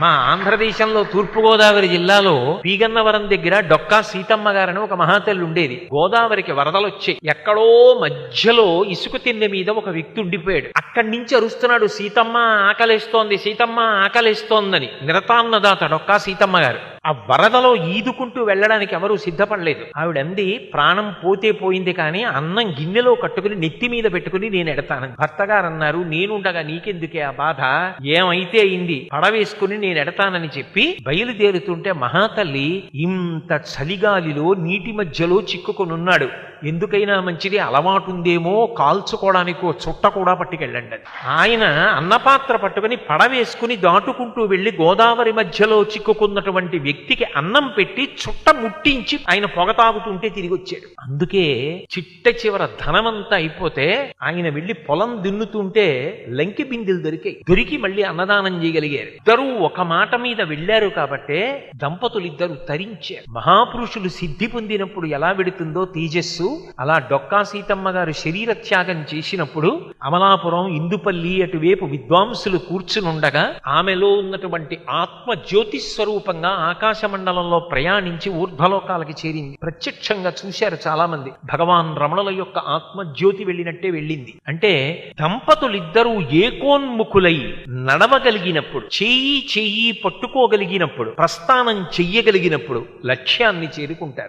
మా ఆంధ్రదేశంలో తూర్పుగోదావరి జిల్లాలో పీగన్నవరం దగ్గర డొక్కా సీతమ్మ గారని ఒక మహాతల్లి ఉండేది. గోదావరికి వరదలు వచ్చాయి. ఎక్కడో మధ్యలో ఇసుక తిన్నె మీద ఒక వ్యక్తి ఉండిపోయాడు. అక్కడి నుంచి అరుస్తున్నాడు, సీతమ్మ ఆకలేస్తోంది, సీతమ్మ ఆకలేస్తోందని. నిరతాన్నదాత డొక్కా సీతమ్మ గారు. ఆ వరదలో ఈదుకుంటూ వెళ్ళడానికి ఎవరూ సిద్ధపడలేదు. ఆవిడంది, ప్రాణం పోతే పోయింది, కానీ అన్నం గిన్నెలో కట్టుకుని నెత్తి మీద పెట్టుకుని నేను ఎడతాను. భర్త గారు అన్నారు, నేనుండగా నీకెందుకే ఆ బాధ, ఏమైతే అయింది, పడవేసుకుని నేను ఎడతానని చెప్పి బయలుదేరుతుంటే మహాతల్లి ఇంత చలిగాలిలో నీటి మధ్యలో చిక్కుకొనున్నాడు. ఎందుకైనా మంచిది, అలవాటు ఉందేమో, కాల్చుకోవడానికో చుట్ట కూడా పట్టుకెళ్ళండి. ఆయన అన్నపాత్ర పట్టుకుని పడవేసుకుని దాటుకుంటూ వెళ్లి గోదావరి మధ్యలో చిక్కుకున్నటువంటి వ్యక్తికి అన్నం పెట్టి చుట్ట ముట్టించి ఆయన పొగ తాగుతుంటే తిరిగి వచ్చాడు. అందుకే చిట్ట చివర ధనమంతా అయిపోతే ఆయన వెళ్లి పొలం దున్నుతుంటే లంకి బిందెలు దొరికి మళ్ళీ అన్నదానం చేయగలిగారు. ఇద్దరూ ఒక మాట మీద వెళ్లారు కాబట్టే దంపతులిద్దరూ తరించారు. మహాపురుషులు సిద్ధి పొందినప్పుడు ఎలా వెడుతుందో తేజస్సు, అలా డొక్కా సీతమ్మ గారు శరీర త్యాగం చేసినప్పుడు అమలాపురం, ఇందుపల్లి అటువైపు విద్వాంసులు కూర్చునుండగా ఆమెలో ఉన్నటువంటి ఆత్మ జ్యోతి స్వరూపంగా ఆకాశ మండలంలో ప్రయాణించి ఊర్ధ్వలోకాలకి చేరింది. ప్రత్యక్షంగా చూశారు చాలా మంది. భగవాన్ రమణుల యొక్క ఆత్మ జ్యోతి వెళ్ళినట్టే వెళ్ళింది. అంటే దంపతులిద్దరూ ఏకోన్ముఖులై నడవగలిగినప్పుడు, చెయ్యి పట్టుకోగలిగినప్పుడు, ప్రస్థానం చెయ్యగలిగినప్పుడు లక్ష్యాన్ని చేరుకుంటారు.